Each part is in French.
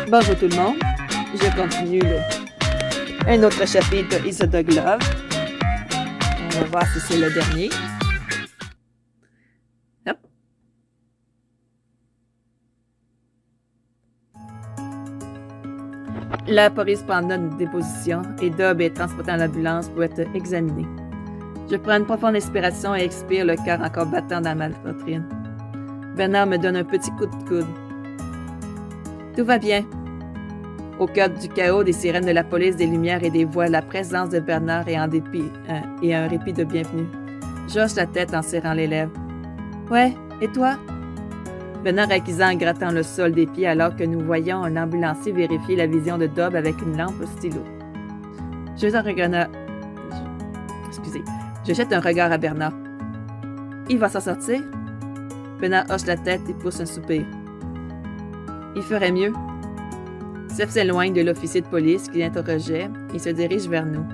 Bonjour tout le monde. Je continue un autre chapitre de Is a Dog Love. On va voir si c'est le dernier. Hop. La police prend note de déposition et Dob est transporté à l'ambulance pour être examiné. Je prends une profonde inspiration et expire, le cœur encore battant dans ma poitrine. Bernard me donne un petit coup de coude. Tout va bien. Au cœur du chaos, des sirènes de la police, des lumières et des voix, la présence de Bernard est en dépit et un répit de bienvenue. J'hoche la tête en serrant les lèvres. Ouais, et toi? Bernard acquisant en grattant le sol des pieds alors que nous voyons un ambulancier vérifier la vision de Dob avec une lampe stylo. Je jette un regard à Bernard. Il va s'en sortir? Bernard hoche la tête et pousse un soupir. Il ferait mieux. Seth s'éloigne de l'officier de police qui l'interrogeait et se dirige vers nous.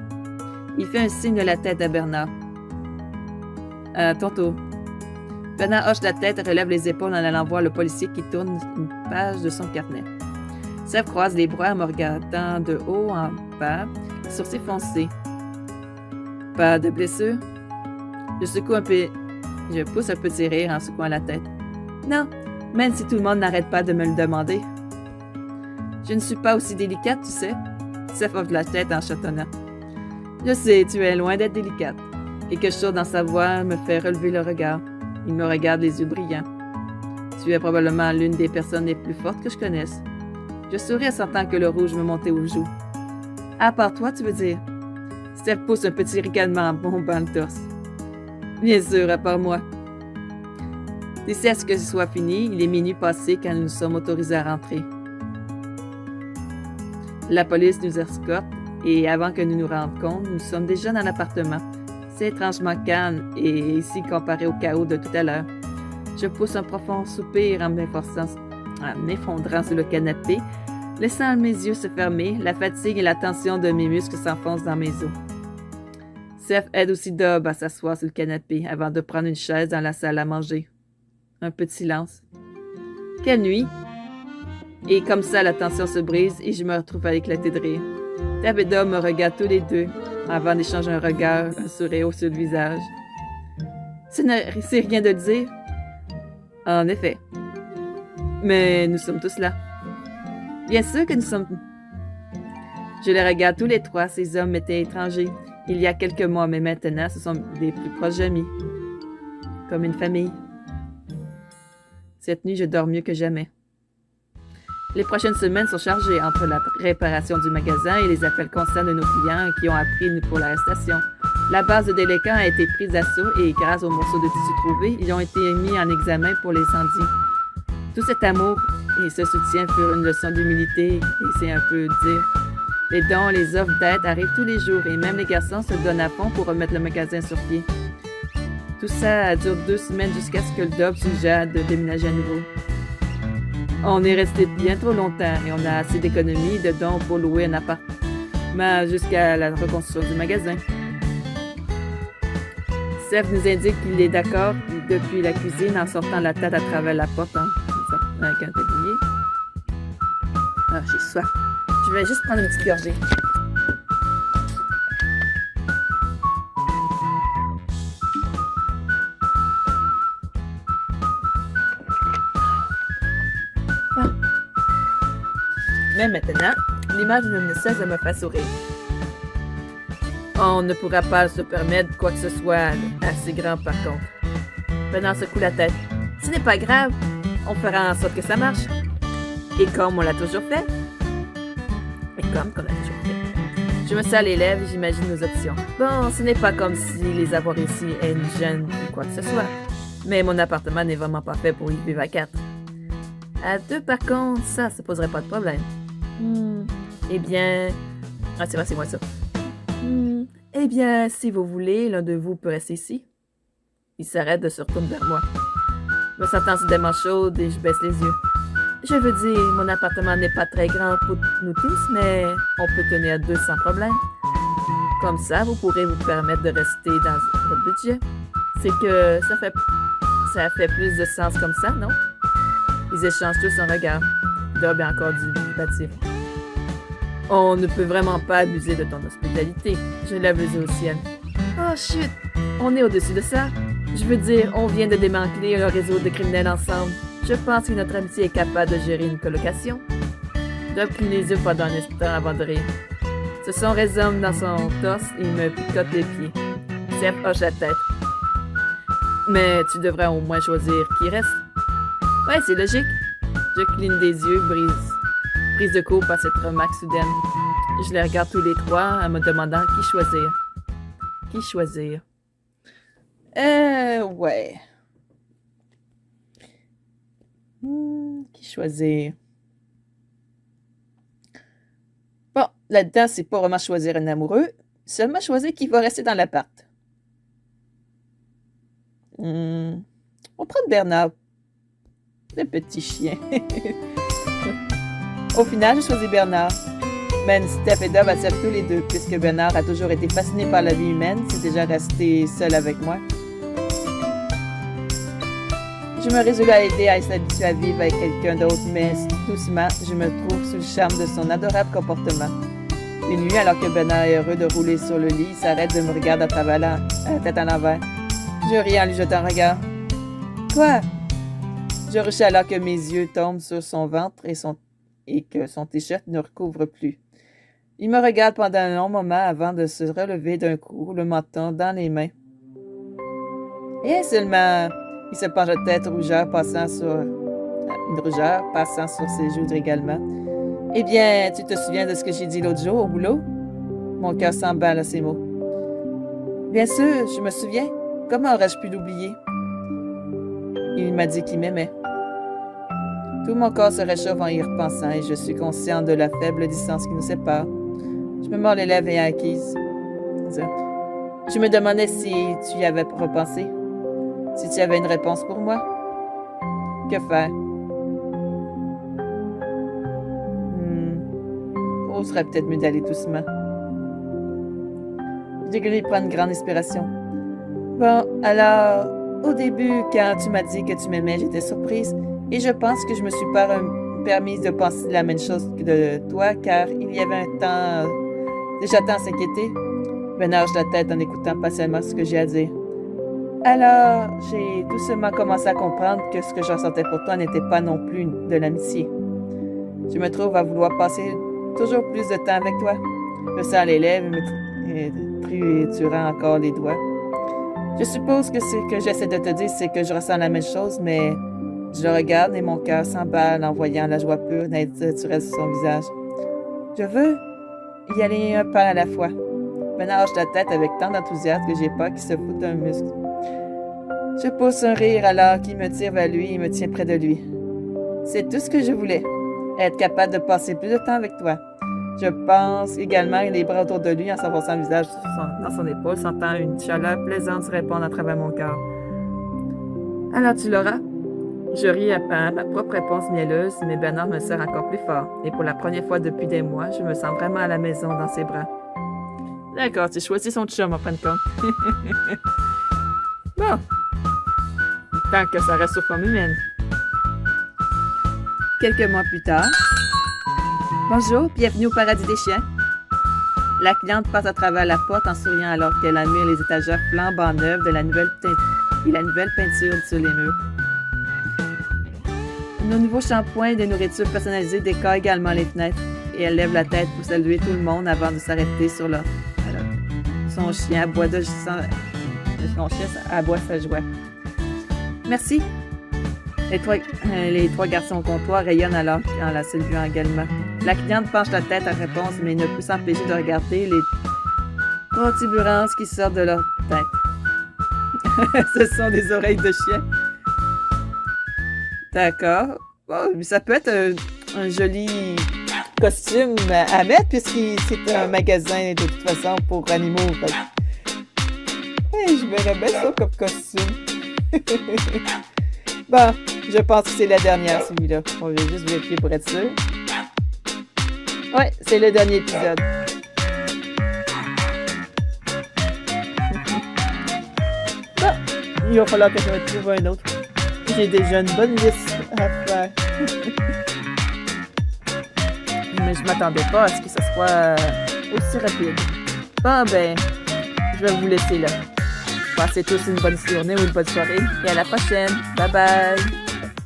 Il fait un signe de la tête à Bernard. Ton tour. Bernard hoche la tête et relève les épaules en allant voir le policier qui tourne une page de son carnet. Seth croise les bras en me regardant de haut en bas, sourcils foncés. Pas de blessure? Je pousse un petit rire en secouant la tête. Non, même si tout le monde n'arrête pas de me le demander. Je ne suis pas aussi délicate, tu sais. Seth hoche la tête en chatonnant. Je sais, tu es loin d'être délicate. Quelque chose dans sa voix me fait relever le regard. Il me regarde les yeux brillants. Tu es probablement l'une des personnes les plus fortes que je connaisse. Je souris en sentant que le rouge me montait aux joues. À part toi, tu veux dire? Steph pousse un petit ricanement en bombant le torse. Bien sûr, à part moi. D'ici à ce que ce soit fini, il est minuit passé quand nous sommes autorisés à rentrer. La police nous escorte et avant que nous nous rendions compte, nous sommes déjà dans l'appartement. C'est étrangement calme et ici comparé au chaos de tout à l'heure. Je pousse un profond soupir en m'effondrant sur le canapé, laissant mes yeux se fermer, la fatigue et la tension de mes muscles s'enfoncent dans mes os. Seth aide aussi Dob à s'asseoir sur le canapé avant de prendre une chaise dans la salle à manger. Un peu de silence. Quelle nuit! Et comme ça, la tension se brise et je me retrouve à éclater de rire. Tab et Dob me regardent tous les deux avant d'échanger un regard, un sourire sur le visage. C'est rien de le dire. En effet. Mais nous sommes tous là. Bien sûr que nous sommes. Je les regarde tous les trois, ces hommes étaient étrangers. Il y a quelques mois, mais maintenant, ce sont des plus proches amis. Comme une famille. Cette nuit, je dors mieux que jamais. Les prochaines semaines sont chargées entre la réparation du magasin et les appels constants de nos clients qui ont appris pour l'arrestation. La base de délinquants a été prise d'assaut et grâce aux morceaux de tissu trouvés, ils ont été mis en examen pour l'incendie. Tout cet amour et ce soutien furent une leçon d'humilité et c'est un peu dire. Les dons, les offres d'aide arrivent tous les jours et même les garçons se donnent à fond pour remettre le magasin sur pied. Tout ça dure 2 semaines jusqu'à ce que le Dob suggère de déménager à nouveau. On est resté bien trop longtemps et on a assez d'économies de dons pour louer un appartement jusqu'à la reconstruction du magasin. Seth nous indique qu'il est d'accord depuis la cuisine en sortant la tête à travers la porte avec un tablier. Ah, j'ai soif. Je vais juste prendre une petite gorgée. Ah. Mais maintenant, l'image ne cesse de me faire sourire. On ne pourra pas se permettre quoi que ce soit assez grand par contre. Bernard secoue la tête. Ce n'est pas grave, on fera en sorte que ça marche. Et comme on l'a toujours fait. Je me sers les lèvres et j'imagine nos options. Bon, ce n'est pas comme si les avoir ici est une gêne ou quoi que ce soit. Mais mon appartement n'est vraiment pas fait pour y vivre à 4. À 2, par contre, ça poserait pas de problème. Eh bien... Ah, c'est vrai, c'est moi ça. Eh bien, si vous voulez, l'un de vous peut rester ici. Il s'arrête de se retourner vers moi. Je me sentant soudainement chaude et je baisse les yeux. Je veux dire, mon appartement n'est pas très grand pour nous tous, mais on peut tenir 2 sans problème. Comme ça, vous pourrez vous permettre de rester dans votre budget. C'est que ça fait plus de sens comme ça, non? Ils échangent tous un regard. Dob est encore dubitatif. On ne peut vraiment pas abuser de ton hospitalité. Je lève les yeux au ciel. Oh chut! On est au-dessus de ça. Je veux dire, on vient de démanteler un réseau de criminels ensemble. Je pense que notre amitié est capable de gérer une colocation. Dob cligne les yeux pendant un instant avant de rire. Ce son résonne dans son torse et me picote les pieds. Seth hoche la tête. Mais tu devrais au moins choisir qui reste. Ouais, c'est logique. Je cligne des yeux, prise de court par cette remarque soudaine. Je les regarde tous les trois en me demandant qui choisir. Qui choisir? Ouais. Qui choisir? Bon, là-dedans, c'est pas vraiment choisir un amoureux, seulement choisir qui va rester dans l'appart. On prend Bernard. Le petit chien. Au final, j'ai choisi Bernard. Mais Steph et Dob acceptent tous les deux, puisque Bernard a toujours été fasciné par la vie humaine, c'est déjà resté seul avec moi. Je me résous à l'aider à s'habituer à vivre avec quelqu'un d'autre, mais doucement, je me trouve sous le charme de son adorable comportement. Une nuit, alors que Bernard est heureux de rouler sur le lit, il s'arrête de me regarder à travers la tête en l'envers. Je ris en lui jetant un regard. Quoi? Je ruche alors que mes yeux tombent sur son ventre et que son t-shirt ne recouvre plus. Il me regarde pendant un long moment avant de se relever d'un coup, le menton dans les mains. Et seulement, il se penche la tête, une rougeur passant sur ses joues également. Eh bien, tu te souviens de ce que j'ai dit l'autre jour au boulot? Mon cœur s'emballe à ces mots. Bien sûr, je me souviens. Comment aurais-je pu l'oublier? Il m'a dit qu'il m'aimait. Tout mon corps se réchauffe en y repensant et je suis conscient de la faible distance qui nous sépare. Je me mords les lèvres et acquise. Je me demandais si tu y avais repensé. Si tu avais une réponse pour moi. Que faire? On serait peut-être mieux d'aller doucement. J'ai cru prendre une grande inspiration. Bon, alors, au début, quand tu m'as dit que tu m'aimais, j'étais surprise et je pense que je me suis pas permise de penser la même chose que de toi, car il y avait un temps déjà temps à s'inquiéter. Ben hoche la tête en écoutant patiemment ce que j'ai à dire. Alors, j'ai doucement commencé à comprendre que ce que je ressentais pour toi n'était pas non plus de l'amitié. Je me trouve à vouloir passer toujours plus de temps avec toi. Je serre les lèvres et triturant encore les doigts. Je suppose que ce que j'essaie de te dire, c'est que je ressens la même chose, mais je le regarde et mon cœur s'emballe en voyant la joie pure naturelle sur son visage. Je veux y aller un pas à la fois. Ben hoche la tête avec tant d'enthousiasme que j'ai peur qu'il se foute un muscle. Je pousse un rire alors qu'il me tire vers lui et me tient près de lui. C'est tout ce que je voulais, être capable de passer plus de temps avec toi. Je pense également les bras autour de lui en s'avançant le visage dans son épaule, sentant une chaleur plaisante se répandre à travers mon corps. Alors tu l'auras? Je ris à ma propre réponse mielleuse, mais Bernard me serre encore plus fort. Et pour la première fois depuis des mois, je me sens vraiment à la maison dans ses bras. D'accord, tu choisis son chum en fin de compte. Bon. Tant que ça reste sous forme humaine. Quelques mois plus tard. Bonjour, bienvenue au paradis des chiens. La cliente passe à travers la porte en souriant alors qu'elle admire les étagères flambant neuves de la nouvelle peinture sur les murs. Nos nouveaux shampoings et de nourriture personnalisée décorent également les fenêtres et elle lève la tête pour saluer tout le monde avant de s'arrêter sur leur. Alors, son chien aboie sa joie. Merci. Les trois garçons au comptoir rayonnent alors en la saluant également. La cliente penche la tête en réponse, mais ne peut s'empêcher de regarder les protuberances qui sortent de leur tête. Ce sont des oreilles de chien. D'accord. Bon, ça peut être un joli costume à mettre, puisque c'est un magasin de toute façon pour animaux. Hey, je verrais bien ça comme costume. Bon, je pense que c'est la dernière, celui-là. On va juste vérifier pour être sûr. Ouais, c'est le dernier épisode. Bon, il va falloir que je me trouve un autre. J'ai déjà une bonne liste à faire. mais je m'attendais pas à ce que ce soit aussi rapide. Bon, ben, je vais vous laisser là. Passez tous une bonne journée ou une bonne soirée et à la prochaine. Bye bye!